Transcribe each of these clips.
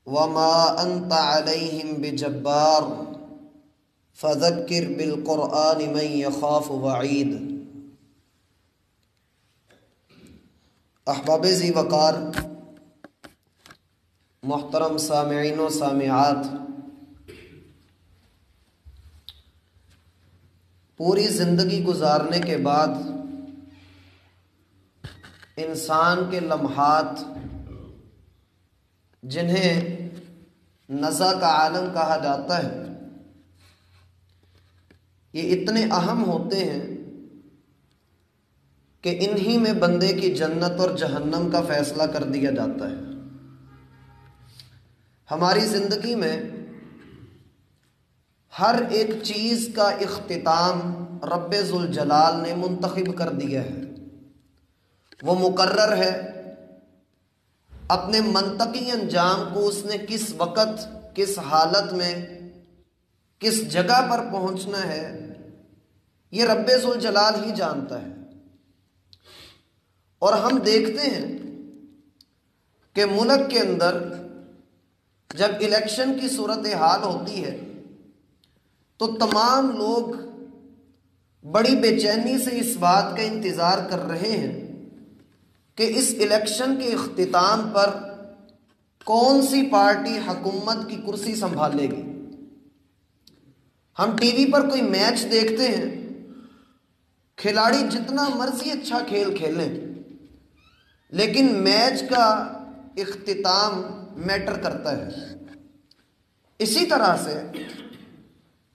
وما انت علیہم بجبار فذکر بالقرآن من یخاف وعید۔ احباب ذی وقار، محترم سامعین و سامعات، پوری زندگی گزارنے کے بعد انسان کے لمحات جنہیں نزع کا عالم کہا جاتا ہے، یہ اتنے اہم ہوتے ہیں کہ انہی میں بندے کی جنت اور جہنم کا فیصلہ کر دیا جاتا ہے۔ ہماری زندگی میں ہر ایک چیز کا اختتام رب ذوالجلال نے منتخب کر دیا ہے، وہ مقرر ہے۔ اپنے منطقی انجام کو اس نے کس وقت، کس حالت میں، کس جگہ پر پہنچنا ہے، یہ رب ذوالجلال ہی جانتا ہے۔ اور ہم دیکھتے ہیں کہ ملک کے اندر جب الیکشن کی صورتحال ہوتی ہے تو تمام لوگ بڑی بے چینی سے اس بات کا انتظار کر رہے ہیں کہ اس الیکشن کے اختتام پر کون سی پارٹی حکومت کی کرسی سنبھالے گی۔ ہم ٹی وی پر کوئی میچ دیکھتے ہیں، کھلاڑی جتنا مرضی اچھا کھیل کھیلیں، لیکن میچ کا اختتام میٹر کرتا ہے۔ اسی طرح سے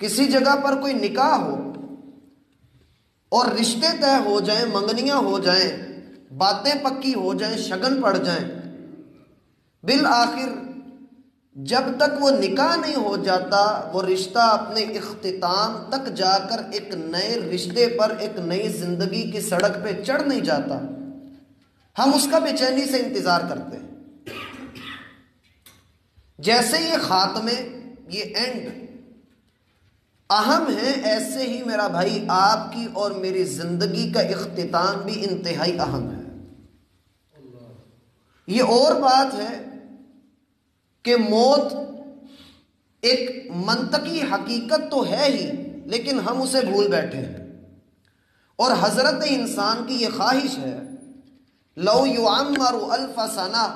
کسی جگہ پر کوئی نکاح ہو اور رشتے طے ہو جائیں، منگنیاں ہو جائیں، باتیں پکی ہو جائیں، شگن پڑ جائیں، بالآخر جب تک وہ نکاح نہیں ہو جاتا وہ رشتہ اپنے اختتام تک جا کر ایک نئے رشتے پر، ایک نئی زندگی کی سڑک پہ چڑھ نہیں جاتا، ہم اس کا بے چینی سے انتظار کرتے ہیں۔ جیسے یہ خاتمے، یہ اینڈ اہم ہیں، ایسے ہی میرا بھائی آپ کی اور میری زندگی کا اختتام بھی انتہائی اہم ہے۔ یہ اور بات ہے کہ موت ایک منطقی حقیقت تو ہے ہی، لیکن ہم اسے بھول بیٹھے ہیں۔ اور حضرت انسان کی یہ خواہش ہے، لو یعمر الف سنہ،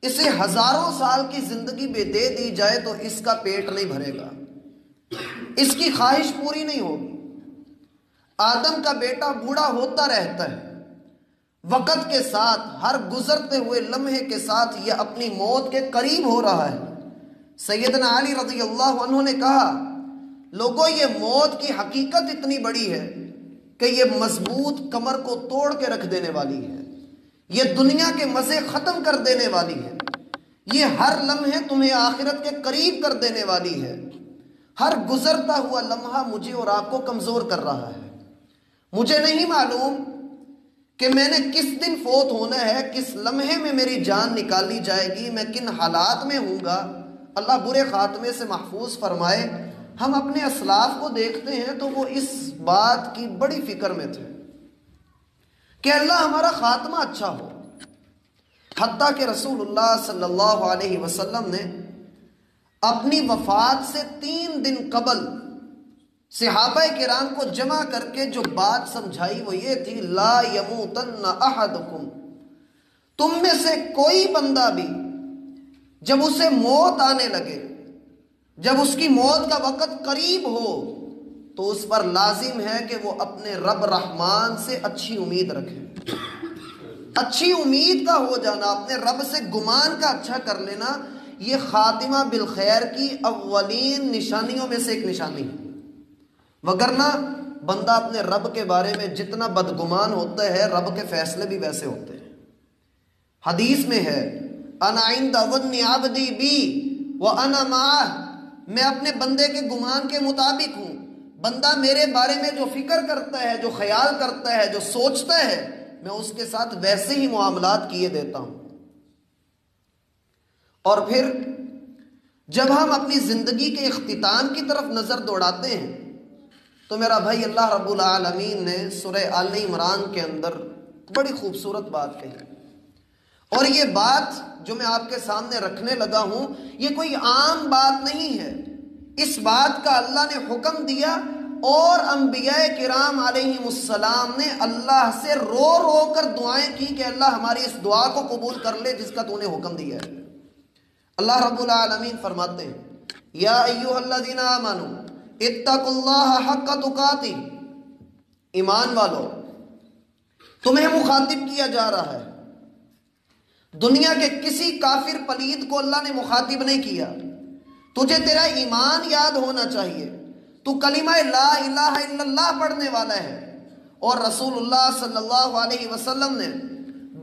اسے ہزاروں سال کی زندگی بھی دے دی جائے تو اس کا پیٹ نہیں بھرے گا، اس کی خواہش پوری نہیں ہوگی۔ آدم کا بیٹا بوڑھا ہوتا رہتا ہے، وقت کے ساتھ، ہر گزرتے ہوئے لمحے کے ساتھ یہ اپنی موت کے قریب ہو رہا ہے۔ سیدنا علی رضی اللہ عنہ نے کہا، لوگوں یہ موت کی حقیقت اتنی بڑی ہے کہ یہ مضبوط کمر کو توڑ کے رکھ دینے والی ہے، یہ دنیا کے مزے ختم کر دینے والی ہے، یہ ہر لمحے تمہیں آخرت کے قریب کر دینے والی ہے۔ ہر گزرتا ہوا لمحہ مجھے اور آپ کو کمزور کر رہا ہے۔ مجھے نہیں معلوم کہ میں نے کس دن فوت ہونا ہے، کس لمحے میں میری جان نکالی جائے گی، میں کن حالات میں ہوں گا۔ اللہ برے خاتمے سے محفوظ فرمائے۔ ہم اپنے اسلاف کو دیکھتے ہیں تو وہ اس بات کی بڑی فکر میں تھے کہ اللہ ہمارا خاتمہ اچھا ہو، حتیٰ کہ رسول اللہ صلی اللہ علیہ وسلم نے اپنی وفات سے 3 دن قبل صحابہ کرام کو جمع کر کے جو بات سمجھائی وہ یہ تھی، لا یموتن احدکم، تم میں سے کوئی بندہ بھی جب اسے موت آنے لگے، جب اس کی موت کا وقت قریب ہو تو اس پر لازم ہے کہ وہ اپنے رب رحمان سے اچھی امید رکھے۔ اچھی امید کا ہو جانا، اپنے رب سے گمان کا اچھا کر لینا، یہ خاتمہ بالخیر کی اولین نشانیوں میں سے ایک نشانی ہے۔ وگرنہ بندہ اپنے رب کے بارے میں جتنا بدگمان ہوتا ہے، رب کے فیصلے بھی ویسے ہوتے ہیں۔ حدیث میں ہے، انا عند ظن عبدی بی وانا معہ، میں اپنے بندے کے گمان کے مطابق ہوں۔ بندہ میرے بارے میں جو فکر کرتا ہے، جو خیال کرتا ہے، جو سوچتا ہے، میں اس کے ساتھ ویسے ہی معاملات کیے دیتا ہوں۔ اور پھر جب ہم اپنی زندگی کے اختتام کی طرف نظر دوڑاتے ہیں تو میرا بھائی اللہ رب العالمین نے سورہ آل عمران کے اندر بڑی خوبصورت بات کہی، اور یہ بات جو میں آپ کے سامنے رکھنے لگا ہوں یہ کوئی عام بات نہیں ہے، اس بات کا اللہ نے حکم دیا اور انبیاء کرام علیہم السلام نے اللہ سے رو رو کر دعائیں کی کہ اللہ ہماری اس دعا کو قبول کر لے جس کا تو نے حکم دیا ہے۔ اللہ رب العالمین فرماتے ہیں یا ایھا الذین آمنوا اتقوا اللہ حق تقاتہ، ایمان والو تمہیں مخاطب کیا جا رہا ہے، دنیا کے کسی کافر پلید کو اللہ نے مخاطب نہیں کیا، تجھے تیرا ایمان یاد ہونا چاہیے، تو کلمہ لا الہ الا اللہ پڑھنے والا ہے، اور رسول اللہ صلی اللہ علیہ وسلم نے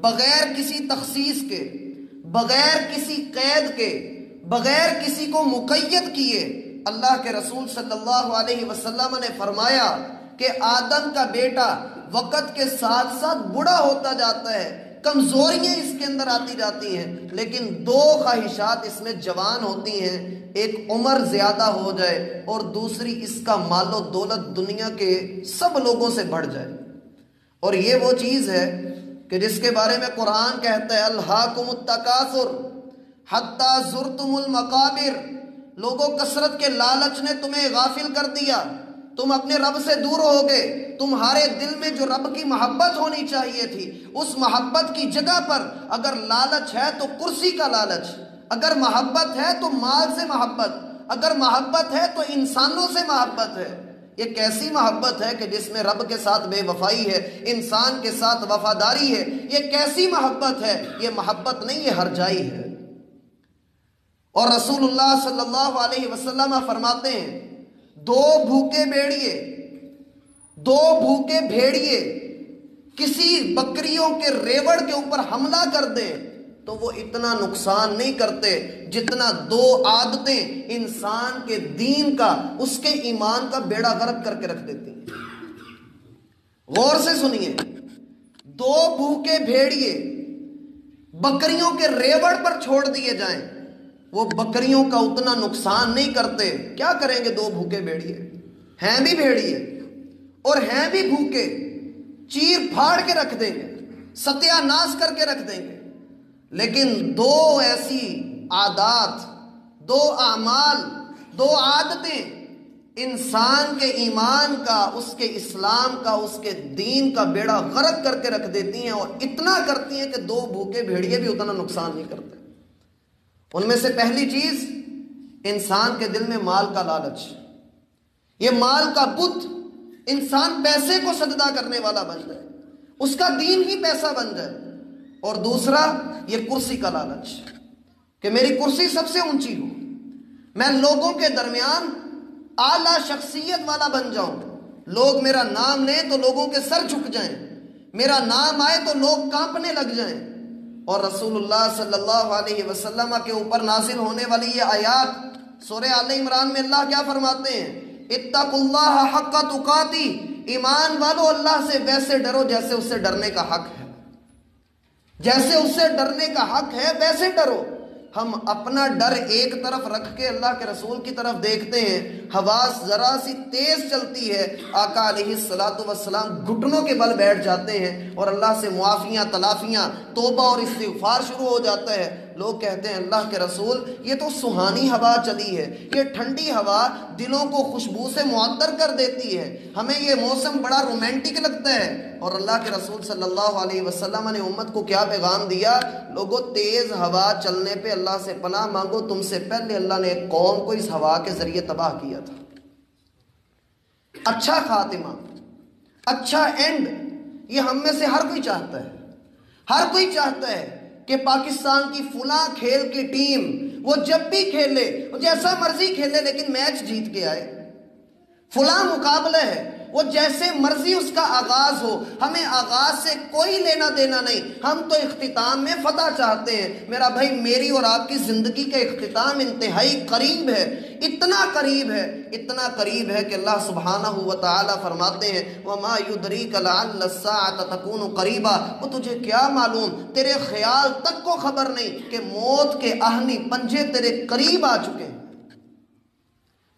بغیر کسی تخصیص کے، بغیر کسی قید کے، بغیر کسی کو مقید کیے، اللہ کے رسول صلی اللہ علیہ وسلم نے فرمایا کہ آدم کا بیٹا وقت کے ساتھ ساتھ بوڑھا ہوتا جاتا ہے، کمزوریاں اس کے اندر آتی جاتی ہیں، لیکن دو خواہشات اس میں جوان ہوتی ہیں، ایک عمر زیادہ ہو جائے اور دوسری اس کا مال و دولت دنیا کے سب لوگوں سے بڑھ جائے۔ اور یہ وہ چیز ہے کہ جس کے بارے میں قرآن کہتا ہے الہاکم التکاثر حتی زرتم المقابر، لوگوں کثرت کے لالچ نے تمہیں غافل کر دیا، تم اپنے رب سے دور ہو گئے، تمہارے دل میں جو رب کی محبت ہونی چاہیے تھی اس محبت کی جگہ پر اگر لالچ ہے تو کرسی کا لالچ، اگر محبت ہے تو مال سے محبت، اگر محبت ہے تو انسانوں سے محبت ہے۔ یہ کیسی محبت ہے کہ جس میں رب کے ساتھ بے وفائی ہے، انسان کے ساتھ وفاداری ہے، یہ کیسی محبت ہے؟ یہ محبت نہیں، یہ ہرجائی ہے۔ اور رسول اللہ صلی اللہ علیہ وسلم فرماتے ہیں دو بھوکے بھیڑیے کسی بکریوں کے ریوڑ کے اوپر حملہ کر دیں تو وہ اتنا نقصان نہیں کرتے جتنا دو عادتیں انسان کے دین کا، اس کے ایمان کا بیڑا غرق کر کے رکھ دیتی ہیں۔ غور سے سنیے، دو بھوکے بھیڑیے بکریوں کے ریوڑ پر چھوڑ دیے جائیں، وہ بکریوں کا اتنا نقصان نہیں کرتے۔ کیا کریں گے دو بھوکے بھیڑیے؟ ہیں بھی بھیڑیے اور ہیں بھی بھوکے، چیر پھاڑ کے رکھ دیں گے، ستیہ ناش کر کے رکھ دیں گے، لیکن دو ایسی عادات، دو اعمال، دو عادتیں انسان کے ایمان کا، اس کے اسلام کا، اس کے دین کا بیڑا غرق کر کے رکھ دیتی ہیں، اور اتنا کرتی ہیں کہ دو بھوکے بھیڑیے بھی اتنا نقصان نہیں کرتے۔ ان میں سے پہلی چیز انسان کے دل میں مال کا لالچ، یہ مال کا بت، انسان پیسے کو سجدہ کرنے والا بن جائے، اس کا دین ہی پیسہ بن جائے۔ اور دوسرا یہ کرسی کا لالچ کہ میری کرسی سب سے اونچی ہو، میں لوگوں کے درمیان اعلیٰ شخصیت والا بن جاؤں، لوگ میرا نام لیں تو لوگوں کے سر جھک جائیں، میرا نام آئے تو لوگ کانپنے لگ جائیں۔ اور رسول اللہ صلی اللہ علیہ وسلم کے اوپر نازل ہونے والی یہ آیات سورہ آل عمران میں اللہ کیا فرماتے ہیں؟ اتقوا اللہ حق تقاتہ، ایمان والو اللہ سے ویسے ڈرو جیسے اس سے ڈرنے کا حق ہے، جیسے اس سے ڈرنے کا حق ہے ویسے ڈرو۔ ہم اپنا ڈر ایک طرف رکھ کے اللہ کے رسول کی طرف دیکھتے ہیں، حواس ذرا سی تیز چلتی ہے، آقا علیہ السلام گھٹنوں کے بل بیٹھ جاتے ہیں اور اللہ سے معافیاں، تلافیاں، توبہ اور استغفار شروع ہو جاتا ہے۔ لوگ کہتے ہیں اللہ کے رسول یہ تو سہانی ہوا چلی ہے، یہ ٹھنڈی ہوا دلوں کو خوشبو سے معطر کر دیتی ہے، ہمیں یہ موسم بڑا رومانٹک لگتا ہے۔ اور اللہ کے رسول صلی اللہ علیہ وسلم نے امت کو کیا پیغام دیا؟ لوگوں تیز ہوا چلنے پہ اللہ سے پناہ مانگو، تم سے پہلے اللہ نے ایک قوم کو اس ہوا کے ذریعے تباہ کیا تھا۔ اچھا خاتمہ، اچھا اینڈ، یہ ہم میں سے ہر کوئی چاہتا ہے، ہر کوئی چاہتا ہے کہ پاکستان کی فلاں کھیل کی ٹیم وہ جب بھی کھیلے، وہ جیسا مرضی کھیلے لیکن میچ جیت کے آئے، فلاں مقابلہ ہے وہ جیسے مرضی اس کا آغاز ہو، ہمیں آغاز سے کوئی لینا دینا نہیں، ہم تو اختتام میں فتح چاہتے ہیں۔ میرا بھائی، میری اور آپ کی زندگی کا اختتام انتہائی قریب ہے، اتنا قریب ہے، اتنا قریب ہے کہ اللہ سبحانہ و تعالی فرماتے ہیں وَمَا يُدْرِيكَ لَعَلَّ السَّاعَةَ تَكُونُ قَرِيبًا، وہ تجھے کیا معلوم، تیرے خیال تک کو خبر نہیں کہ موت کے آہنی پنجے تیرے قریب آ چکے ہیں۔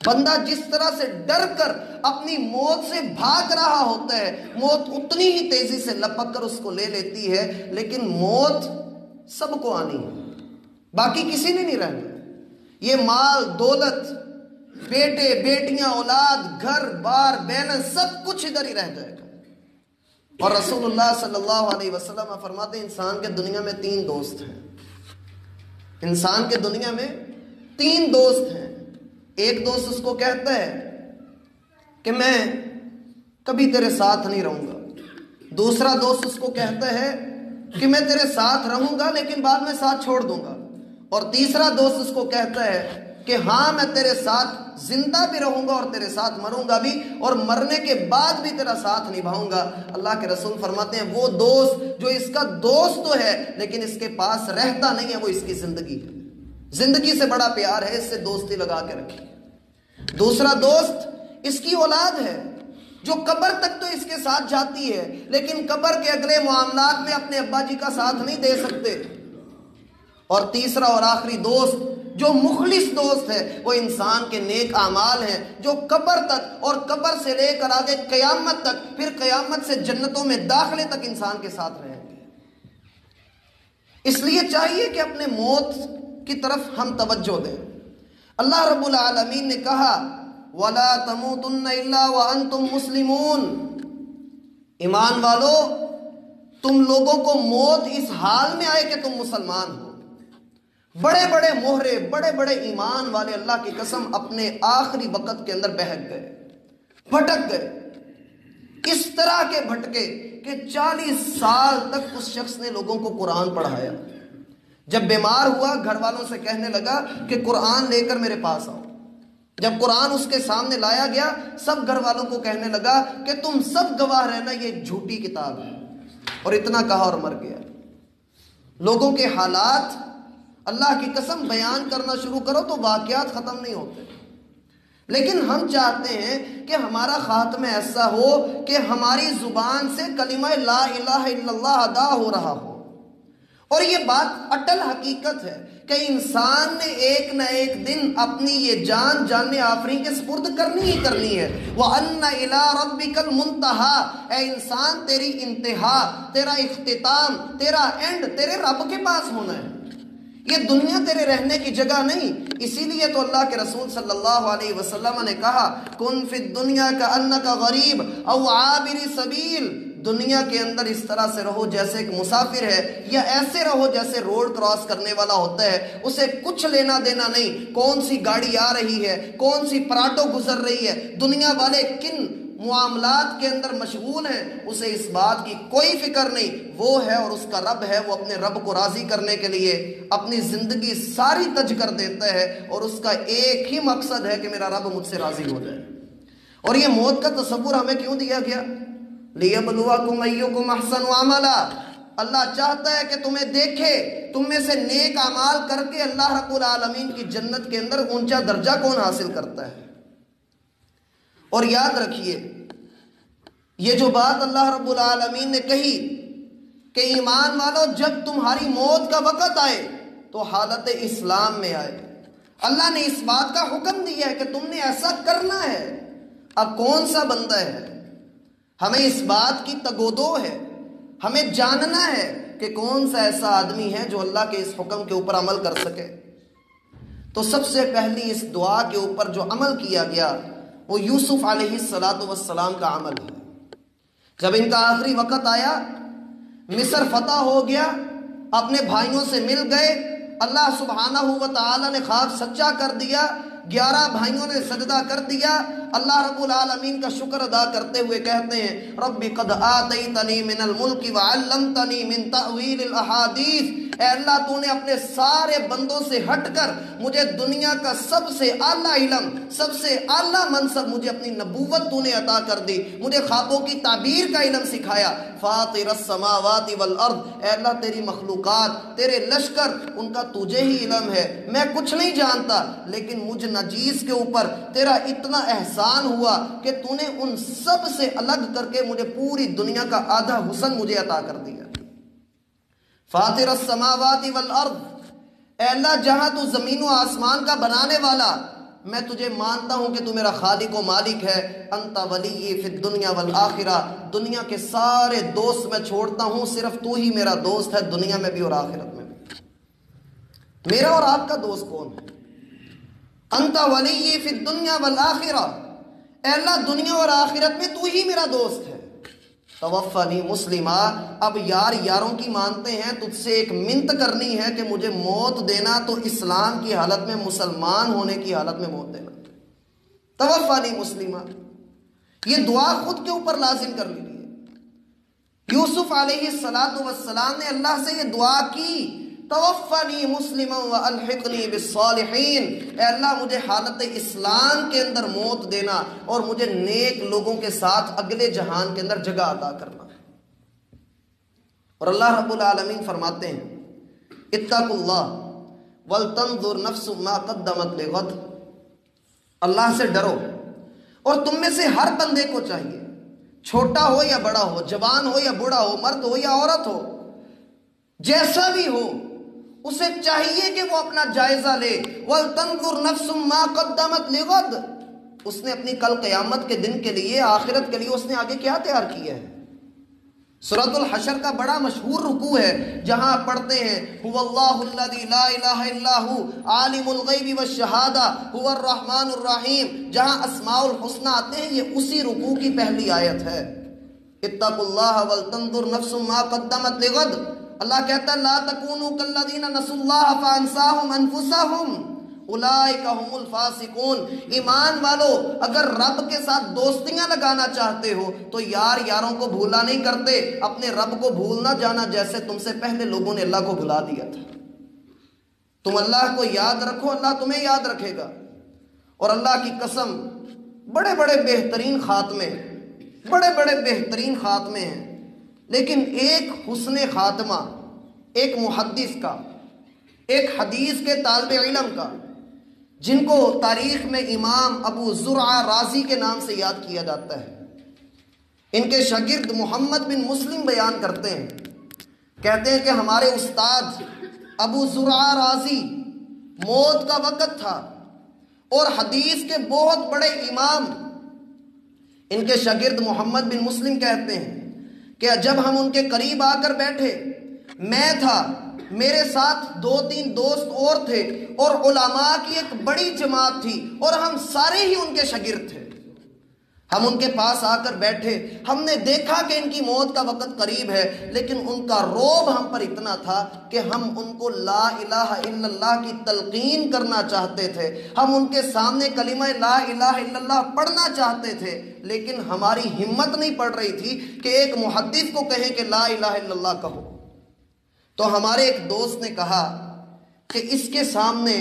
بندہ جس طرح سے ڈر کر اپنی موت سے بھاگ رہا ہوتا ہے، موت اتنی ہی تیزی سے لپک کر اس کو لے لیتی ہے، لیکن موت سب کو آنی ہے، باقی کسی نے نہیں رہنا. یہ مال دولت، بیٹے بیٹیاں، اولاد، گھر بار، بیلنس، سب کچھ ادھر ہی رہ جائے گا. اور رسول اللہ صلی اللہ علیہ وسلم فرماتے ہیں انسان کے دنیا میں 3 دوست ہیں. انسان کے دنیا میں 3 دوست ہیں. ایک دوست اس کو کہتا ہے کہ میں کبھی تیرے ساتھ نہیں رہوں گا. دوسرا دوست اس کو کہتا ہے کہ میں تیرے ساتھ رہوں گا لیکن بعد میں ساتھ چھوڑ دوں گا. اور تیسرا دوست اس کو کہتا ہے کہ ہاں میں تیرے ساتھ زندہ بھی رہوں گا اور تیرے ساتھ مروں گا بھی، اور مرنے کے بعد بھی تیرا ساتھ نبھاؤں گا. اللہ کے رسول فرماتے ہیں وہ دوست جو اس کا دوست تو ہے لیکن اس کے پاس رہتا نہیں ہے، وہ اس کی زندگی ہے. زندگی سے بڑا پیار ہے، اس سے دوستی لگا کے رکھیے. دوسرا دوست اس کی اولاد ہے جو قبر تک تو اس کے ساتھ جاتی ہے لیکن قبر کے اگلے معاملات میں اپنے ابا جی کا ساتھ نہیں دے سکتے. اور تیسرا اور آخری دوست جو مخلص دوست ہے وہ انسان کے نیک اعمال ہیں جو قبر تک اور قبر سے لے کر آگے قیامت تک، پھر قیامت سے جنتوں میں داخلے تک انسان کے ساتھ رہیں گے. اس لیے چاہیے کہ اپنے موت کی طرف ہم توجہ دیں. اللہ رب العالمین نے کہا وَلَا تَمُوتُنَّ إِلَّا وَأَنْتُمْ مُسْلِمُونَ. ایمان والو تم لوگوں کو موت اس حال میں آئے کہ تم مسلمان ہو. بڑے بڑے مہرے، بڑے بڑے ایمان والے اللہ کی قسم اپنے آخری وقت کے اندر بہک گئے، بھٹک گئے. اس طرح کے بھٹکے کہ 40 سال تک اس شخص نے لوگوں کو قرآن پڑھایا. جب بیمار ہوا گھر والوں سے کہنے لگا کہ قرآن لے کر میرے پاس آؤ. جب قرآن اس کے سامنے لایا گیا سب گھر والوں کو کہنے لگا کہ تم سب گواہ رہنا یہ جھوٹی کتاب ہے. اور اتنا کہا اور مر گیا. لوگوں کے حالات اللہ کی قسم بیان کرنا شروع کرو تو واقعات ختم نہیں ہوتے. لیکن ہم چاہتے ہیں کہ ہمارا خاتمہ ایسا ہو کہ ہماری زبان سے کلمہ لا الہ الا اللہ ادا ہو رہا ہو. اور یہ بات اٹل حقیقت ہے کہ انسان نے ایک نہ ایک دن اپنی یہ جان جان آفرین کے سپرد کرنی ہی کرنی ہے. وَأَنَّ إِلَىٰ رَبِّكَ الْمُنْتَهَا. اے انسان تیری انتہا، تیرا اختتام، تیرا اینڈ تیرے رب کے پاس ہونا ہے. یہ دنیا تیرے رہنے کی جگہ نہیں. اسی لیے تو اللہ کے رسول صلی اللہ علیہ وسلم نے کہا کن فی الدنیا کأنک غریب او عابر سبیل. دنیا کے اندر اس طرح سے رہو جیسے ایک مسافر ہے، یا ایسے رہو جیسے روڈ کراس کرنے والا ہوتا ہے. اسے کچھ لینا دینا نہیں کون سی گاڑی آ رہی ہے، کون سی پراٹو گزر رہی ہے، دنیا والے کن معاملات کے اندر مشغول ہیں، اسے اس بات کی کوئی فکر نہیں. وہ ہے اور اس کا رب ہے، وہ اپنے رب کو راضی کرنے کے لیے اپنی زندگی ساری تج کر دیتا ہے اور اس کا ایک ہی مقصد ہے کہ میرا رب مجھ سے راضی ہو جائے. اور یہ موت کا تصور ہمیں کیوں دیا گیا؟ لِيَبْلُوَكُمْ أَيُّكُمْ أَحْسَنُ عَمَلًا. اللہ چاہتا ہے کہ تمہیں دیکھے تم میں سے نیک اعمال کر کے اللہ رب العالمین کی جنت کے اندر اونچا درجہ کون حاصل کرتا ہے. اور یاد رکھیے یہ جو بات اللہ رب العالمین نے کہی کہ ایمان والو جب تمہاری موت کا وقت آئے تو حالت اسلام میں آئے. اللہ نے اس بات کا حکم دیا ہے کہ تم نے ایسا کرنا ہے. اب کون سا بندہ ہے؟ ہمیں اس بات کی تگودو ہے، ہمیں جاننا ہے کہ کون سا ایسا آدمی ہے جو اللہ کے اس حکم کے اوپر عمل کر سکے. تو سب سے پہلی اس دعا کے اوپر جو عمل کیا گیا وہ یوسف علیہ السلام کا عمل ہے. جب ان کا آخری وقت آیا، مصر فتح ہو گیا، اپنے بھائیوں سے مل گئے، اللہ سبحانہ و تعالی نے خواب سچا کر دیا، 11 بھائیوں نے سجدہ کر دیا. اللہ رب العالمین کا شکر ادا کرتے ہوئے کہتے ہیں رب قد آتیتنی من الملک وعلمتنی من تأویل الاحادیث. اے اللہ تو نے اپنے سارے بندوں سے ہٹ کر مجھے دنیا کا سب سے اعلیٰ علم، سب سے اعلیٰ منصب، مجھے اپنی نبوت تو نے عطا کر دی، مجھے خوابوں کی تعبیر کا علم سکھایا. فاطر السماوات والارض. اے اللہ تیری مخلوقات، تیرے لشکر، ان کا تجھے ہی علم ہے، میں کچھ نہیں جانتا. لیکن مجھ نجیس کے اوپر تیرا اتنا احسان ہوا کہ تو نے ان سب سے الگ کر کے مجھے پوری دنیا کا آدھا حسن مجھے عطا کر دیا. فاطر السماوات والارض. اے اللہ جہاں تو زمین و آسمان کا بنانے والا، میں تجھے مانتا ہوں کہ تو میرا خالق و مالک ہے. انت ولی فی الدنیا والآخرہ. دنیا کے سارے دوست میں چھوڑتا ہوں، صرف تو ہی میرا دوست ہے، دنیا میں بھی اور آخرت میں بھی. میرا اور آپ کا دوست کون ہے؟ انت ولی فی الدنیا والآخرہ، اے اللہ دنیا اور آخرت میں تو ہی میرا دوست ہے۔ توفنی مسلمہ، اب یاروں کی مانتے ہیں، تجھ سے ایک منت کرنی ہے کہ مجھے موت دینا تو اسلام کی حالت میں، مسلمان ہونے کی حالت میں موت دینا۔ توفنی مسلمہ، یہ دعا خود کے اوپر لازم کر لیجیے۔ یوسف علیہ السلام نے اللہ سے یہ دعا کی، توفنی مسلما والحقنی بالصالحین، اے اللہ مجھے حالت اسلام کے اندر موت دینا اور مجھے نیک لوگوں کے ساتھ اگلے جہان کے اندر جگہ عطا کرنا۔ اور اللہ رب العالمین فرماتے ہیں اتقوا اللہ ولتنظر نفس ما قدمت لغد، اللہ سے ڈرو، اور تم میں سے ہر بندے کو چاہیے، چھوٹا ہو یا بڑا ہو، جوان ہو یا بوڑھا ہو، مرد ہو یا عورت ہو، جیسا بھی ہو، اسے چاہیے کہ وہ اپنا جائزہ لے۔ وَلْتَنْظُرْ نَفْسٌ مَا قَدَّمَتْ لِغَدٍ، اس نے اپنی کل قیامت کے دن کے لیے، آخرت کے لیے اس نے آگے کیا تیار کیا ہے۔ سورۃ الحشر کا بڑا مشہور رکوع ہے جہاں آپ پڑھتے ہیں هو اللہ الذی لا الہ الا هو عالم الغیب والشہادہ هو الرحمن الرحیم، جہاں اسماء الحسنی آتے ہیں، یہ اسی رکوع کی پہلی آیت ہے۔ اتقوا اللہ ولتنظر نفس ما قدمت لغد، اللہ کہتا ہے لا تکونوا کالذین نسوا اللہ فانساہم انفسہم اولئک هم الفاسقون، ایمان والو اگر رب کے ساتھ دوستیاں لگانا چاہتے ہو تو یاروں کو بھولا نہیں کرتے، اپنے رب کو بھولنا جانا جیسے تم سے پہلے لوگوں نے اللہ کو بھلا دیا تھا۔ تم اللہ کو یاد رکھو، اللہ تمہیں یاد رکھے گا۔ اور اللہ کی قسم بڑے بڑے بہترین خاتمے ہیں، لیکن ایک حسن خاتمہ ایک محدث کا، ایک حدیث کے طالب علم کا، جن کو تاریخ میں امام ابو زرعہ رازی کے نام سے یاد کیا جاتا ہے، ان کے شاگرد محمد بن مسلم بیان کرتے ہیں، کہتے ہیں کہ ہمارے استاد ابو زرعہ رازی موت کا وقت تھا اور حدیث کے بہت بڑے امام، ان کے شاگرد محمد بن مسلم کہتے ہیں کہ جب ہم ان کے قریب آ کر بیٹھے، میں تھا، میرے ساتھ 2-3 دوست اور تھے، اور علماء کی ایک بڑی جماعت تھی، اور ہم سارے ہی ان کے شاگرد تھے۔ ہم ان کے پاس آ کر بیٹھے، ہم نے دیکھا کہ ان کی موت کا وقت قریب ہے، لیکن ان کا رعب ہم پر اتنا تھا کہ ہم ان کو لا الہ الا اللہ کی تلقین کرنا چاہتے تھے، ہم ان کے سامنے کلمہ لا الہ الا اللہ پڑھنا چاہتے تھے، لیکن ہماری ہمت نہیں پڑ رہی تھی کہ ایک محدث کو کہیں کہ لا الہ الا اللہ کہو۔ تو ہمارے ایک دوست نے کہا کہ اس کے سامنے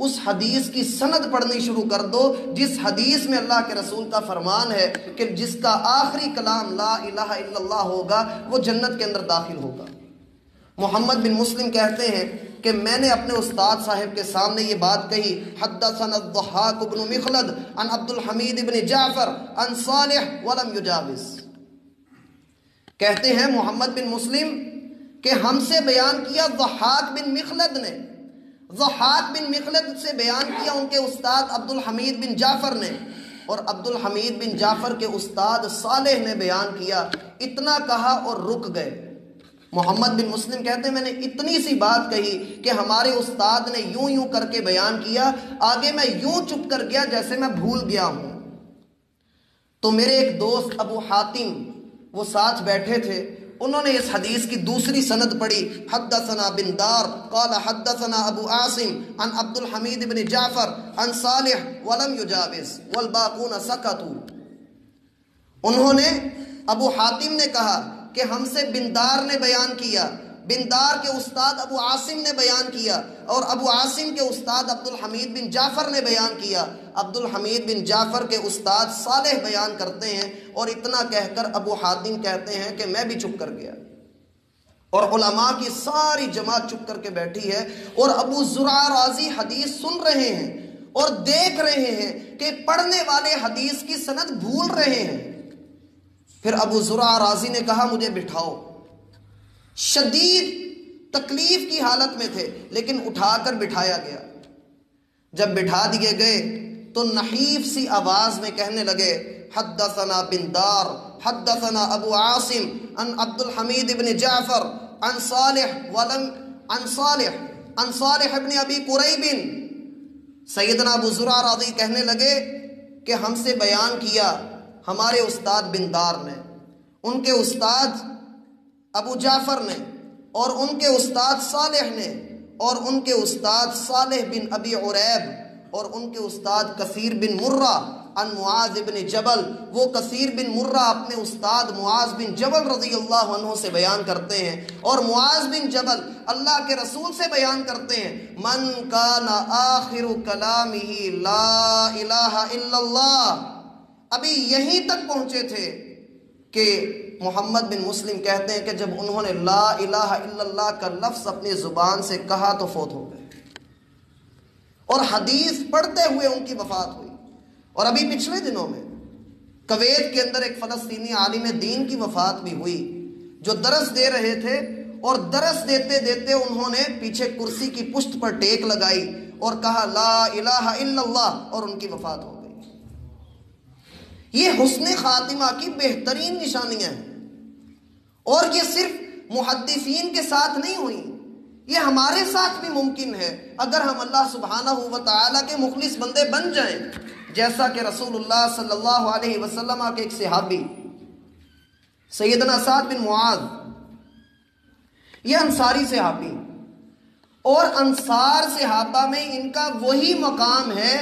اس حدیث کی سند پڑھنی شروع کر دو جس حدیث میں اللہ کے رسول کا فرمان ہے کہ جس کا آخری کلام لا الہ الا اللہ ہوگا وہ جنت کے اندر داخل ہوگا۔ محمد بن مسلم کہتے ہیں کہ میں نے اپنے استاد صاحب کے سامنے یہ بات کہی، حدثنا الضحاک بن مخلد عن عبد الحمید بن جعفر عن صالح ولم یجاوز، کہتے ہیں محمد بن مسلم کہ ہم سے بیان کیا ضحاک بن مخلد نے، ضحاک بن مخلد سے بیان کیا ان کے استاد عبد الحمید بن جعفر نے، اور عبد الحمید بن جعفر کے استاد صالح نے بیان کیا، اتنا کہا اور رک گئے۔ محمد بن مسلم کہتے ہیں میں نے اتنی سی بات کہی کہ ہمارے استاد نے یوں کر کے بیان کیا، آگے میں یوں چپ کر گیا جیسے میں بھول گیا ہوں۔ تو میرے ایک دوست ابو حاتم وہ ساتھ بیٹھے تھے، انہوں نے اس حدیث کی دوسری سند پڑھی، حدثنا بن دار قال حدثنا ابو عاصم عن عبد الحمید بن جعفر عن صالح ولم یجاوز والباقون سکتوا۔ انہوں نے، ابو حاتم نے کہا کہ ہم سے بن دار نے بیان کیا، بن دار کے استاد ابو عاصم نے بیان کیا، اور ابو عاصم کے استاد عبد الحمید بن جعفر نے بیان کیا، عبد الحمید بن جعفر کے استاد صالح بیان کرتے ہیں، اور اتنا کہہ کر ابو حاتم کہتے ہیں کہ میں بھی چپ کر گیا، اور علماء کی ساری جماعت چپ کر کے بیٹھی ہے، اور ابو زرعہ رازی حدیث سن رہے ہیں اور دیکھ رہے ہیں کہ پڑھنے والے حدیث کی سند بھول رہے ہیں۔ پھر ابو زرعہ رازی نے کہا مجھے بٹھاؤ، شدید تکلیف کی حالت میں تھے لیکن اٹھا کر بٹھایا گیا۔ جب بٹھا دیے گئے تو نحیف سی آواز میں کہنے لگے حدثنا بن دار حدثنا ابو عاصم عن عبد الحمید بن جعفر عن صالح عن صالح ابن ابی قریب، سیدنا ابو زرع راضی کہنے لگے کہ ہم سے بیان کیا ہمارے استاد بن دار نے، ان کے استاد ابو جعفر نے، اور ان کے استاد صالح نے، اور ان کے استاد صالح بن ابی عریب، اور ان کے استاد کثیر بن مرہ عن معاذ بن جبل، وہ کثیر بن مرہ اپنے استاد معاذ بن جبل رضی اللہ عنہ سے بیان کرتے ہیں، اور معاذ بن جبل اللہ کے رسول سے بیان کرتے ہیں من کان آخر کلامہ لا الہ الا اللہ۔ ابھی یہیں تک پہنچے تھے کہ محمد بن مسلم کہتے ہیں کہ جب انہوں نے لا الہ الا اللہ کا لفظ اپنی زبان سے کہا تو فوت ہو گئے، اور حدیث پڑھتے ہوئے ان کی وفات ہوئی۔ اور ابھی پچھلے دنوں میں کویت کے اندر ایک فلسطینی عالم دین کی وفات بھی ہوئی جو درس دے رہے تھے، اور درس دیتے دیتے انہوں نے پیچھے کرسی کی پشت پر ٹیک لگائی اور کہا لا الہ الا اللہ، اور ان کی وفات ہو گئی۔ یہ حسن خاتمہ کی بہترین نشانیاں ہیں، اور یہ صرف محدثین کے ساتھ نہیں ہوئی، یہ ہمارے ساتھ بھی ممکن ہے اگر ہم اللہ سبحانہ و تعالیٰ کے مخلص بندے بن جائیں، جیسا کہ رسول اللہ صلی اللہ علیہ وسلم کے ایک صحابی سیدنا سعد بن معاذ، یہ انصاری صحابی، اور انصار صحابہ میں ان کا وہی مقام ہے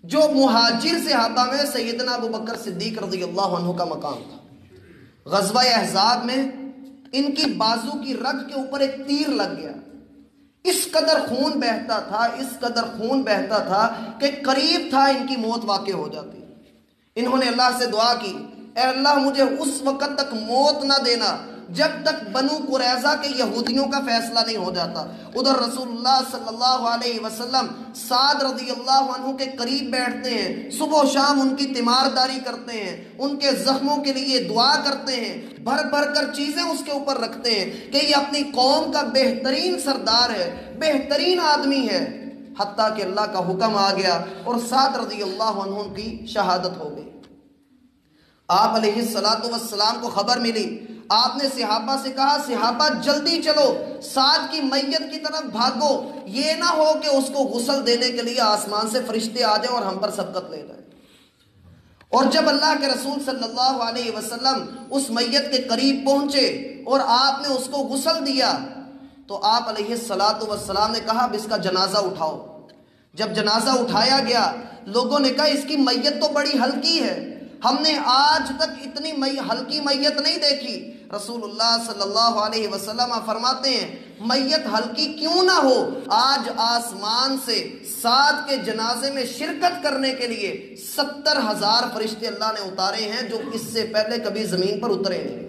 جو مہاجر صحابہ میں سیدنا ابو بکر صدیق رضی اللہ عنہ کا مقام تھا۔ غزوہ احزاب میں ان کی بازو کی رگ کے اوپر ایک تیر لگ گیا، اس قدر خون بہتا تھا، اس قدر خون بہتا تھا کہ قریب تھا ان کی موت واقع ہو جاتی۔ انہوں نے اللہ سے دعا کی، اے اللہ مجھے اس وقت تک موت نہ دینا جب تک بنو قریظہ کے یہودیوں کا فیصلہ نہیں ہو جاتا۔ ادھر رسول اللہ صلی اللہ علیہ وسلم سعد رضی اللہ عنہ کے قریب بیٹھتے ہیں، صبح و شام ان کی تیمارداری کرتے ہیں، ان کے زخموں کے لیے دعا کرتے ہیں، بھر بھر کر چیزیں اس کے اوپر رکھتے ہیں کہ یہ اپنی قوم کا بہترین سردار ہے، بہترین آدمی ہے، حتیٰ کہ اللہ کا حکم آ گیا اور سعد رضی اللہ عنہ کی شہادت ہو گئی۔ آپ علیہ السلام کو خبر ملی، آپ نے صحابہ سے کہا صحابہ جلدی چلو، سعد کی میت کی طرف بھاگو، یہ نہ ہو کہ اس کو غسل دینے کے لیے آسمان سے فرشتے آ جائیں اور ہم پر سبقت لے جائیں۔ اور جب اللہ کے رسول صلی اللہ علیہ وسلم اس میت کے قریب پہنچے اور آپ نے اس کو غسل دیا تو آپ علیہ السلام نے کہا اب اس کا جنازہ اٹھاؤ۔ جب جنازہ اٹھایا گیا لوگوں نے کہا اس کی میت تو بڑی ہلکی ہے، ہم نے آج تک اتنی ہلکی میت نہیں دیکھی۔ رسول اللہ صلی اللہ علیہ وسلم فرماتے ہیں میت ہلکی کیوں نہ ہو، آج آسمان سے سعد کے جنازے میں شرکت کرنے کے لیے 70,000 فرشتے اللہ نے اتارے ہیں جو اس سے پہلے کبھی زمین پر اترے نہیں۔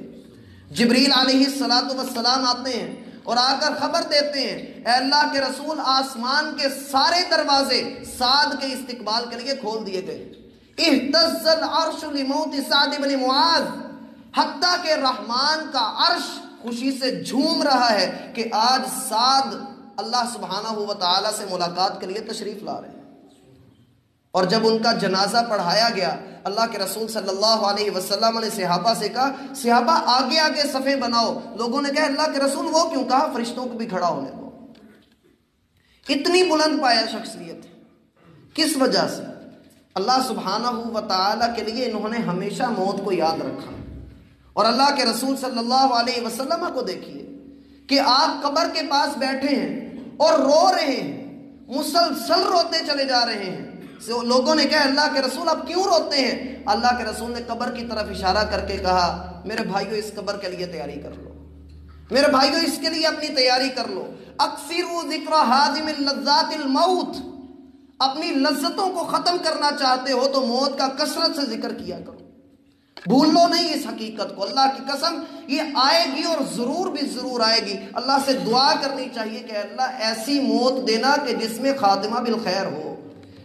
جبریل علیہ السلام آتے ہیں اور آ کر خبر دیتے ہیں اے اللہ کے رسول آسمان کے سارے دروازے سعد کے استقبال کے لیے کھول دیے گئے۔ اہتز العرش لموت سعد بن معاذ، حتیٰ کہ رحمان کا عرش خوشی سے جھوم رہا ہے کہ آج سعد اللہ سبحانہ و تعالیٰ سے ملاقات کے لیے تشریف لا رہے ہیں۔ اور جب ان کا جنازہ پڑھایا گیا اللہ کے رسول صلی اللہ علیہ وسلم نے صحابہ سے کہا صحابہ آگے آگے صفیں بناؤ۔ لوگوں نے کہا اللہ کے رسول وہ کیوں؟ کہا فرشتوں کو بھی کھڑا ہونے دو۔ اتنی بلند پایا شخصیت، کس وجہ سے؟ اللہ سبحانہ و تعالیٰ کے لیے انہوں نے ہمیشہ موت کو یاد رکھا۔ اور اللہ کے رسول صلی اللہ علیہ وسلم کو دیکھیے کہ آپ قبر کے پاس بیٹھے ہیں اور رو رہے ہیں، مسلسل روتے چلے جا رہے ہیں۔ لوگوں نے کہا اللہ کے رسول آپ کیوں روتے ہیں؟ اللہ کے رسول نے قبر کی طرف اشارہ کر کے کہا میرے بھائیو اس قبر کے لیے تیاری کر لو، میرے بھائیو اس کے لیے اپنی تیاری کر لو۔ اکثروا ذکر ہاضم اللذات الموت، اپنی لذتوں کو ختم کرنا چاہتے ہو تو موت کا کثرت سے ذکر کیا کرو، بھولو نہیں اس حقیقت کو۔ اللہ کی قسم یہ آئے گی اور ضرور بھی ضرور آئے گی۔ اللہ سے دعا کرنی چاہیے کہ اللہ ایسی موت دینا کہ جس میں خاتمہ بالخیر ہو،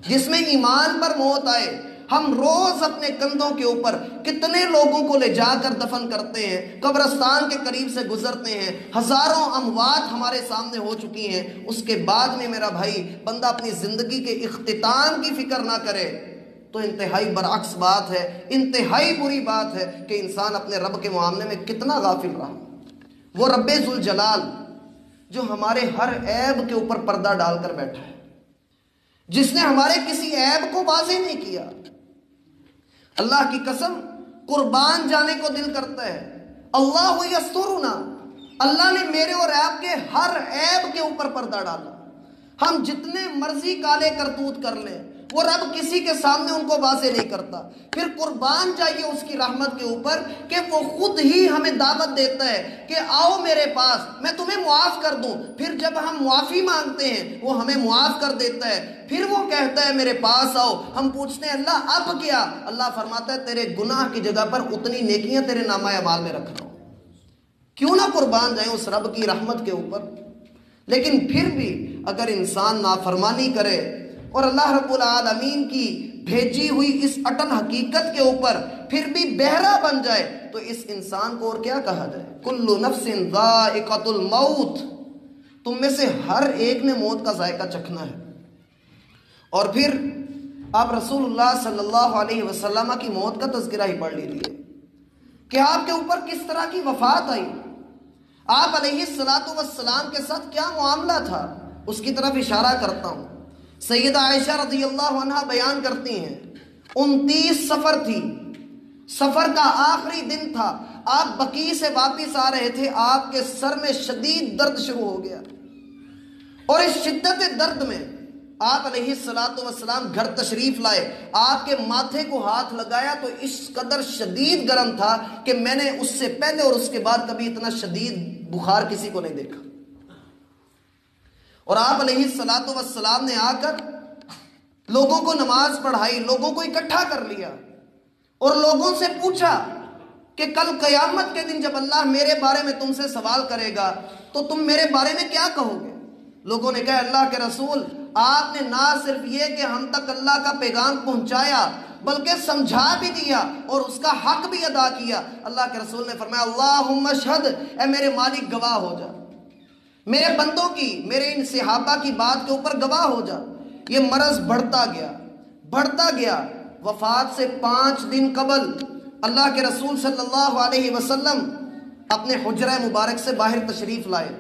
جس میں ایمان پر موت آئے۔ ہم روز اپنے کندھوں کے اوپر کتنے لوگوں کو لے جا کر دفن کرتے ہیں، قبرستان کے قریب سے گزرتے ہیں، ہزاروں اموات ہمارے سامنے ہو چکی ہیں، اس کے بعد میں میرا بھائی بندہ اپنی زندگی کے اختتام کی فکر نہ کرے تو انتہائی برعکس بات ہے، انتہائی بری بات ہے کہ انسان اپنے رب کے معاملے میں کتنا غافل رہا۔ وہ رب ذوالجلال جو ہمارے ہر عیب کے اوپر پردہ ڈال کر بیٹھا ہے، جس نے ہمارے کسی عیب کو واضح نہیں کیا۔ اللہ کی قسم قربان جانے کو دل کرتا ہے۔ اللہ یسترنا، اللہ نے میرے اور آپ کے ہر عیب کے اوپر پردہ ڈالا۔ ہم جتنے مرضی کالے کرتوت کر لیں، وہ رب کسی کے سامنے ان کو واضح نہیں کرتا۔ پھر قربان چاہیے اس کی رحمت کے اوپر کہ وہ خود ہی ہمیں دعوت دیتا ہے کہ آؤ میرے پاس، میں تمہیں معاف کر دوں۔ پھر جب ہم معافی مانگتے ہیں وہ ہمیں معاف کر دیتا ہے۔ پھر وہ کہتا ہے میرے پاس آؤ۔ ہم پوچھتے ہیں اللہ اب کیا؟ اللہ فرماتا ہے تیرے گناہ کی جگہ پر اتنی نیکیاں تیرے نامہ اعمال میں رکھ رہا ہوں۔ کیوں نہ قربان جائیں اس رب کی رحمت کے اوپر؟ لیکن پھر بھی اگر انسان نافرمانی کرے اور اللہ رب العالمین کی بھیجی ہوئی اس اٹل حقیقت کے اوپر پھر بھی بہرا بن جائے تو اس انسان کو اور کیا کہا جائے؟ کل نفس ذائقۃ الموت، تم میں سے ہر ایک نے موت کا ذائقہ چکھنا ہے۔ اور پھر آپ رسول اللہ صلی اللہ علیہ وسلم کی موت کا تذکرہ ہی پڑھ لیجیے کہ آپ کے اوپر کس طرح کی وفات آئی، آپ علیہ السلام کے ساتھ کیا معاملہ تھا، اس کی طرف اشارہ کرتا ہوں۔ سیدہ عائشہ رضی اللہ عنہا بیان کرتی ہیں 29 سفر تھی، سفر کا آخری دن تھا، آپ بقیع سے واپس آ رہے تھے، آپ کے سر میں شدید درد شروع ہو گیا، اور اس شدت درد میں آپ علیہ السلام گھر تشریف لائے، آپ کے ماتھے کو ہاتھ لگایا تو اس قدر شدید گرم تھا کہ میں نے اس سے پہلے اور اس کے بعد کبھی اتنا شدید بخار کسی کو نہیں دیکھا۔ اور آپ علیہ السلام نے آ کر لوگوں کو نماز پڑھائی، لوگوں کو اکٹھا کر لیا اور لوگوں سے پوچھا کہ کل قیامت کے دن جب اللہ میرے بارے میں تم سے سوال کرے گا تو تم میرے بارے میں کیا کہو گے؟ لوگوں نے کہا اللہ کے رسول آپ نے نہ صرف یہ کہ ہم تک اللہ کا پیغام پہنچایا بلکہ سمجھا بھی دیا اور اس کا حق بھی ادا کیا۔ اللہ کے رسول نے فرمایا اللہم اشہد، اے میرے مالک گواہ ہو جا، میرے بندوں کی، میرے ان صحابہ کی بات کے اوپر گواہ ہو جا۔ یہ مرض بڑھتا گیا، وفات سے 5 دن قبل اللہ کے رسول صلی اللہ علیہ وسلم اپنے حجرہ مبارک سے باہر تشریف لائے۔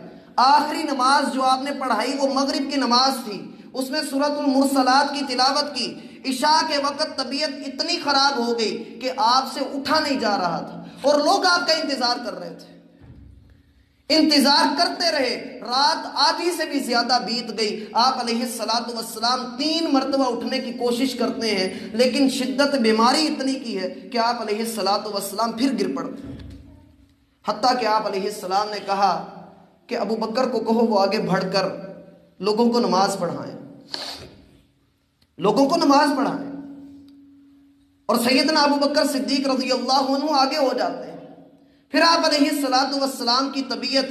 آخری نماز جو آپ نے پڑھائی وہ مغرب کی نماز تھی، اس میں سورۃ المرسلات کی تلاوت کی۔ عشاء کے وقت طبیعت اتنی خراب ہو گئی کہ آپ سے اٹھا نہیں جا رہا تھا اور لوگ آپ کا انتظار کر رہے تھے، انتظار کرتے رہے، رات آدھی سے بھی زیادہ بیت گئی۔ آپ علیہ السلام 3 مرتبہ اٹھنے کی کوشش کرتے ہیں لیکن شدت بیماری اتنی کی ہے کہ آپ علیہ السلام پھر گر پڑتے ہیں، حتیٰ کہ آپ علیہ السلام نے کہا کہ ابو بکر کو کہو وہ آگے بڑھ کر لوگوں کو نماز پڑھائیں، اور سیدنا ابو بکر صدیق رضی اللہ عنہ آگے ہو جاتے ہیں۔ پھر آپ علیہ السلام کی طبیعت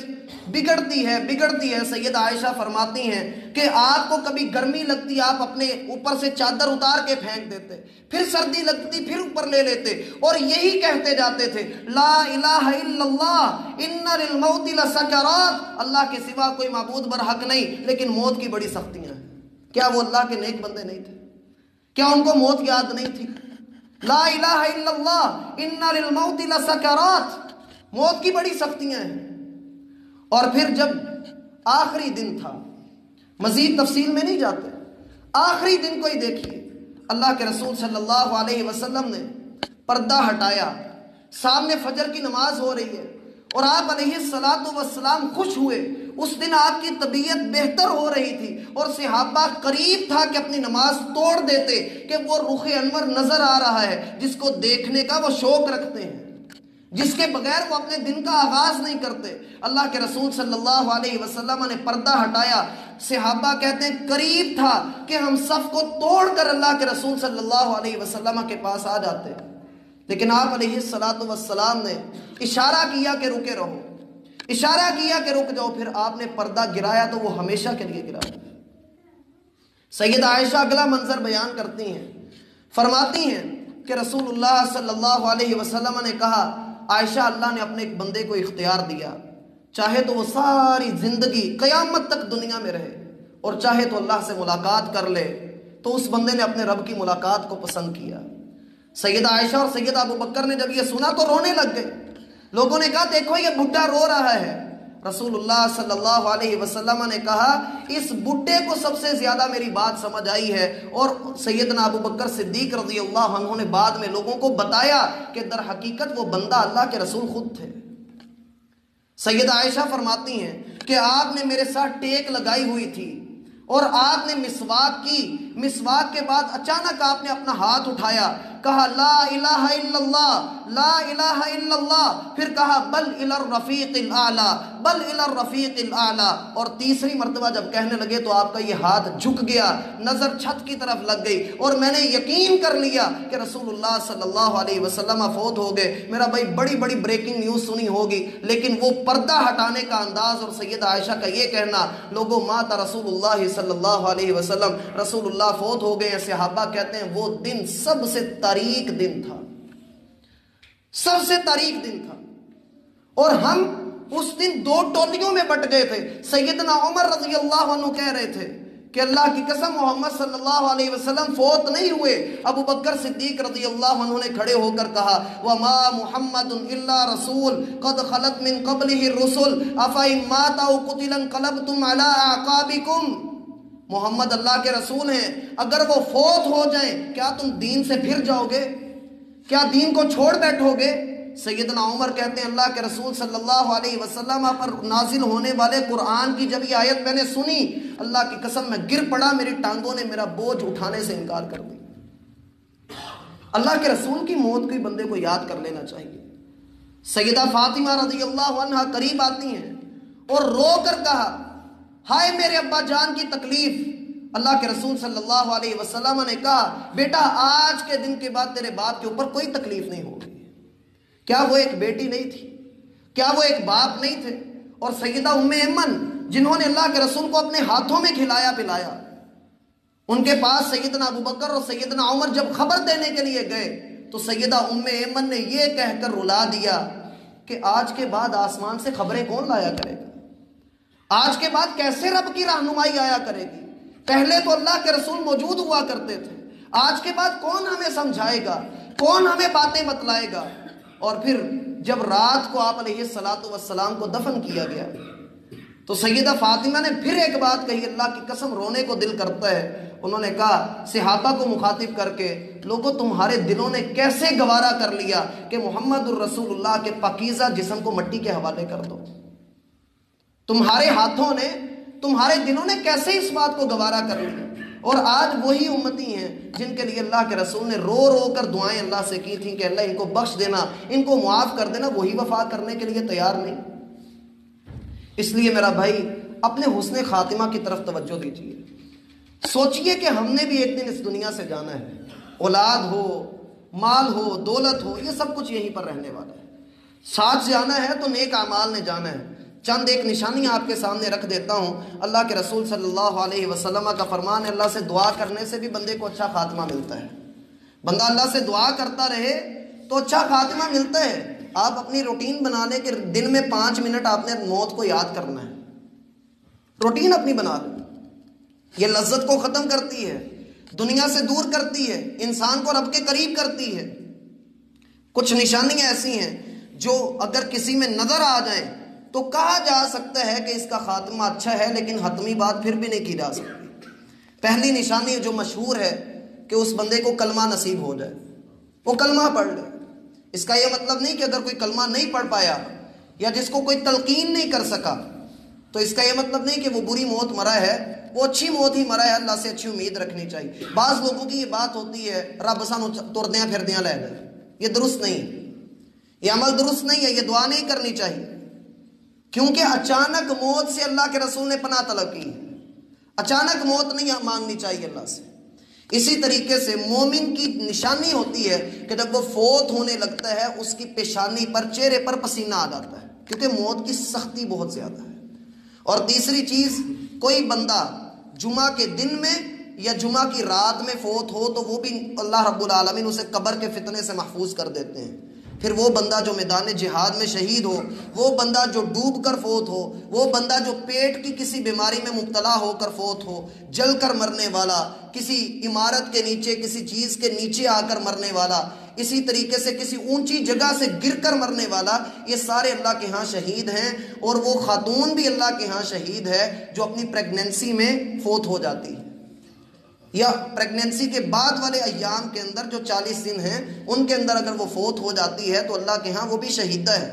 بگڑتی ہے۔ سیدہ عائشہ فرماتی ہیں کہ آپ کو کبھی گرمی لگتی آپ اپنے اوپر سے چادر اتار کے پھینک دیتے، پھر سردی لگتی پھر اوپر لے لیتے، اور یہی کہتے جاتے تھے لا الہ الا اللہ ان للموت لسکرات، اللہ کے سوا کوئی معبود برحق نہیں لیکن موت کی بڑی سختیاں ہیں۔ کیا وہ اللہ کے نیک بندے نہیں تھے؟ کیا ان کو موت یاد نہیں تھی؟ لا الہ الا اللہ ان للموت لسکرات، موت کی بڑی سختیاں ہیں۔ اور پھر جب آخری دن تھا، مزید تفصیل میں نہیں جاتے، آخری دن کو ہی دیکھیے، اللہ کے رسول صلی اللہ علیہ وسلم نے پردہ ہٹایا، سامنے فجر کی نماز ہو رہی ہے اور آپ علیہ السلام خوش ہوئے۔ اس دن آپ کی طبیعت بہتر ہو رہی تھی اور صحابہ قریب تھا کہ اپنی نماز توڑ دیتے کہ وہ رخ انور نظر آ رہا ہے جس کو دیکھنے کا وہ شوق رکھتے ہیں، جس کے بغیر وہ اپنے دن کا آغاز نہیں کرتے۔ اللہ کے رسول صلی اللہ علیہ وسلم نے پردہ ہٹایا، صحابہ کہتے ہیں قریب تھا کہ ہم صف کو توڑ کر اللہ کے رسول صلی اللہ علیہ وسلم کے پاس آ جاتے، لیکن آپ علیہ السلام نے اشارہ کیا کہ رکے رہو، اشارہ کیا کہ رک جاؤ، پھر آپ نے پردہ گرایا تو وہ ہمیشہ کے لیے گرایا۔ سیدہ عائشہ اگلا منظر بیان کرتی ہیں، فرماتی ہیں کہ رسول اللہ صلی اللہ علیہ وسلم نے کہا عائشہ اللہ نے اپنے ایک بندے کو اختیار دیا، چاہے تو وہ ساری زندگی قیامت تک دنیا میں رہے اور چاہے تو اللہ سے ملاقات کر لے، تو اس بندے نے اپنے رب کی ملاقات کو پسند کیا۔ سیدہ عائشہ اور سیدہ ابو بکر نے جب یہ سنا تو رونے لگ گئے، لوگوں نے کہا دیکھو یہ بڈھا رو رہا ہے، رسول اللہ صلی اللہ علیہ وسلم نے کہا اس بڈھے کو سب سے زیادہ میری بات سمجھ آئی ہے، اور سیدنا ابو بکر صدیق رضی اللہ عنہ نے بعد میں لوگوں کو بتایا کہ در حقیقت وہ بندہ اللہ کے رسول خود تھے۔ سیدہ عائشہ فرماتی ہیں کہ آپ نے میرے ساتھ ٹیک لگائی ہوئی تھی اور آپ نے مسواک کی، مسواک کے بعد اچانک آپ نے اپنا ہاتھ اٹھایا، کہا لا الہ الا اللہ، لا الہ الا اللہ، پھر کہا بل الی الرفیق الاعلی، بل الی الرفیق الاعلی، اور تیسری مرتبہ جب کہنے لگے تو آپ کا یہ ہاتھ جھک گیا، نظر چھت کی طرف لگ گئی، اور میں نے یقین کر لیا کہ رسول اللہ صلی اللہ علیہ وسلم فوت ہو گئے۔ میرا بھائی بڑی بڑی بریکنگ نیوز سنی ہوگی، لیکن وہ پردہ ہٹانے کا انداز اور سیدہ عائشہ کا یہ کہنا، لوگوں مات رسول اللہ صلی اللہ علیہ وسلم، رسول اللہ فوت ہو گئے ہیں، صحابہ کہتے ہیں وہ دن سب سے تاریک دن تھا، سب سے تاریک دن تھا، اور ہم اس دن دو ٹولیوں میں بٹ گئے تھے۔ سیدنا عمر رضی اللہ عنہ کہہ رہے تھے کہ اللہ کی قسم محمد صلی اللہ علیہ وسلم فوت نہیں ہوئے۔ ابو بکر صدیق رضی اللہ عنہ نے کھڑے ہو کر کہا وَمَا مُحَمَّدٌ إِلَّا رَسُولٌ قَدْ خَلَتْ مِن قَبْلِهِ الرُّسُلُ أَفَإِن مَاتَ أَوْ قُتِلَ انقلبتم عَلَىٰ أَعْقَابِكُمْ، محمد اللہ کے رسول ہیں، اگر وہ فوت ہو جائیں کیا تم دین سے پھر جاؤ گے؟ کیا دین کو چھوڑ بیٹھو گے؟ سیدنا عمر کہتے ہیں اللہ کے رسول صلی اللہ علیہ وسلم پر نازل ہونے والے قرآن کی جب یہ آیت میں نے سنی، اللہ کی قسم میں گر پڑا، میری ٹانگوں نے میرا بوجھ اٹھانے سے انکار کر دی۔ اللہ کے رسول کی موت کوئی بندے کو یاد کر لینا چاہیے۔ سیدہ فاطمہ رضی اللہ عنہ قریب آتی ہیں اور رو کر کہا ہائے میرے ابا جان کی تکلیف۔ اللہ کے رسول صلی اللہ علیہ وسلم نے کہا بیٹا آج کے دن کے بعد تیرے باپ کے اوپر کوئی تکلیف نہیں ہوگی۔ کیا وہ ایک بیٹی نہیں تھی؟ کیا وہ ایک باپ نہیں تھے؟ اور سیدہ ام ایمن جنہوں نے اللہ کے رسول کو اپنے ہاتھوں میں کھلایا پلایا، ان کے پاس سیدنا ابو بکر اور سیدنا عمر جب خبر دینے کے لیے گئے تو سیدہ ام ایمن نے یہ کہہ کر رلا دیا کہ آج کے بعد آسمان سے خبریں کون لایا کرے گا؟ آج کے بعد کیسے رب کی رہنمائی آیا کرے گی؟ پہلے تو اللہ کے رسول موجود ہوا کرتے تھے، آج کے بعد کون ہمیں سمجھائے گا، کون ہمیں باتیں بتلائے گا؟ اور پھر جب رات کو آپ علیہ الصلوۃ والسلام کو دفن کیا گیا تو سیدہ فاطمہ نے پھر ایک بات کہی، اللہ کی قسم رونے کو دل کرتا ہے۔ انہوں نے کہا صحابہ کو مخاطب کر کے لوگوں تمہارے دلوں نے کیسے گوارا کر لیا کہ محمد الرسول اللہ کے پاکیزہ جسم کو مٹی کے حوالے کر دو؟ تمہارے ہاتھوں نے، تمہارے دلوں نے کیسے اس بات کو گوارا کر لیا؟ اور آج وہی امتی ہیں جن کے لیے اللہ کے رسول نے رو رو کر دعائیں اللہ سے کی تھیں کہ اللہ ان کو بخش دینا، ان کو معاف کر دینا، وہی وفا کرنے کے لیے تیار نہیں۔ اس لیے میرا بھائی اپنے حسن خاتمہ کی طرف توجہ دیجیے، سوچئے کہ ہم نے بھی ایک دن اس دنیا سے جانا ہے، اولاد ہو، مال ہو، دولت ہو، یہ سب کچھ یہیں پر رہنے والا ہے، ساتھ جانا ہے تو نیک اعمال نے جانا ہے۔ چند ایک نشانیاں آپ کے سامنے رکھ دیتا ہوں۔ اللہ کے رسول صلی اللہ علیہ وسلم کا فرمان ہے اللہ سے دعا کرنے سے بھی بندے کو اچھا خاتمہ ملتا ہے۔ بندہ اللہ سے دعا کرتا رہے تو اچھا خاتمہ ملتا ہے۔ آپ اپنی روٹین بنا لیں کہ دن میں 5 منٹ آپ نے موت کو یاد کرنا ہے، روٹین اپنی بنا لیں۔ یہ لذت کو ختم کرتی ہے، دنیا سے دور کرتی ہے، انسان کو رب کے قریب کرتی ہے۔ کچھ نشانیاں ایسی ہیں جو اگر کسی میں نظر آ جائیں تو کہا جا سکتا ہے کہ اس کا خاتمہ اچھا ہے، لیکن حتمی بات پھر بھی نہیں کی جا سکتی۔ پہلی نشانی جو مشہور ہے کہ اس بندے کو کلمہ نصیب ہو جائے، وہ کلمہ پڑھ لے۔ اس کا یہ مطلب نہیں کہ اگر کوئی کلمہ نہیں پڑھ پایا یا جس کو کوئی تلقین نہیں کر سکا تو اس کا یہ مطلب نہیں کہ وہ بری موت مرا ہے، وہ اچھی موت ہی مرا ہے۔ اللہ سے اچھی امید رکھنی چاہیے۔ بعض لوگوں کی یہ بات ہوتی ہے رب سانو تردیاں پھردیاں لے گئے، یہ درست نہیں، یہ عمل درست نہیں ہے، یہ دعا نہیں کرنی چاہیے، کیونکہ اچانک موت سے اللہ کے رسول نے پناہ طلب کی، اچانک موت نہیں مانگنی چاہیے اللہ سے۔ اسی طریقے سے مومن کی نشانی ہوتی ہے کہ جب وہ فوت ہونے لگتا ہے اس کی پیشانی پر، چہرے پر پسینہ آ جاتا ہے، کیونکہ موت کی سختی بہت زیادہ ہے۔ اور تیسری چیز، کوئی بندہ جمعہ کے دن میں یا جمعہ کی رات میں فوت ہو تو وہ بھی اللہ رب العالمین اسے قبر کے فتنے سے محفوظ کر دیتے ہیں۔ پھر وہ بندہ جو میدان جہاد میں شہید ہو، وہ بندہ جو ڈوب کر فوت ہو، وہ بندہ جو پیٹ کی کسی بیماری میں مبتلا ہو کر فوت ہو، جل کر مرنے والا، کسی عمارت کے نیچے، کسی چیز کے نیچے آ کر مرنے والا، اسی طریقے سے کسی اونچی جگہ سے گر کر مرنے والا، یہ سارے اللہ کے ہاں شہید ہیں۔ اور وہ خاتون بھی اللہ کے ہاں شہید ہے جو اپنی پریگننسی میں فوت ہو جاتی ہے، یا پریگننسی کے بعد والے ایام کے اندر جو 40 دن ہیں ان کے اندر اگر وہ فوت ہو جاتی ہے تو اللہ کے ہاں وہ بھی شہیدہ ہے۔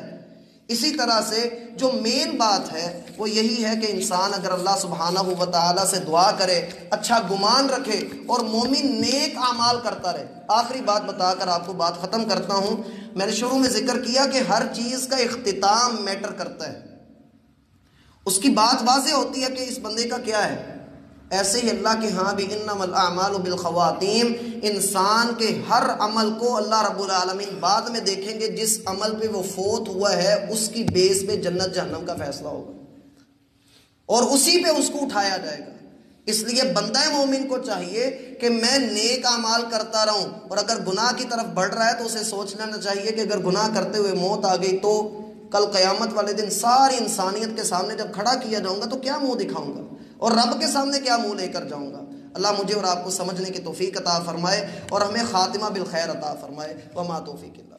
اسی طرح سے جو مین بات ہے وہ یہی ہے کہ انسان اگر اللہ سبحانہ و تعالیٰ سے دعا کرے، اچھا گمان رکھے اور مومن نیک اعمال کرتا رہے۔ آخری بات بتا کر آپ کو بات ختم کرتا ہوں۔ میں نے شروع میں ذکر کیا کہ ہر چیز کا اختتام میٹر کرتا ہے، اس کی بات واضح ہوتی ہے کہ اس بندے کا کیا ہے۔ ایسے ہی اللہ کے ہاں بھی انما الاعمال بالخواتیم، انسان کے ہر عمل کو اللہ رب العالمین بعد میں دیکھیں گے، جس عمل پہ وہ فوت ہوا ہے اس کی بیس پہ جنت جہنم کا فیصلہ ہوگا اور اسی پہ اس کو اٹھایا جائے گا۔ اس لیے بندہ مومن کو چاہیے کہ میں نیک اعمال کرتا رہوں، اور اگر گناہ کی طرف بڑھ رہا ہے تو اسے سوچ لینا چاہیے کہ اگر گناہ کرتے ہوئے موت آ گئی تو کل قیامت والے دن ساری انسانیت کے سامنے جب کھڑا کیا جاؤں گا تو کیا منہ دکھاؤں گا، اور رب کے سامنے کیا منہ لے کر جاؤں گا۔ اللہ مجھے اور آپ کو سمجھنے کی توفیق عطا فرمائے اور ہمیں خاتمہ بالخیر عطا فرمائے۔ وما توفیق اللہ۔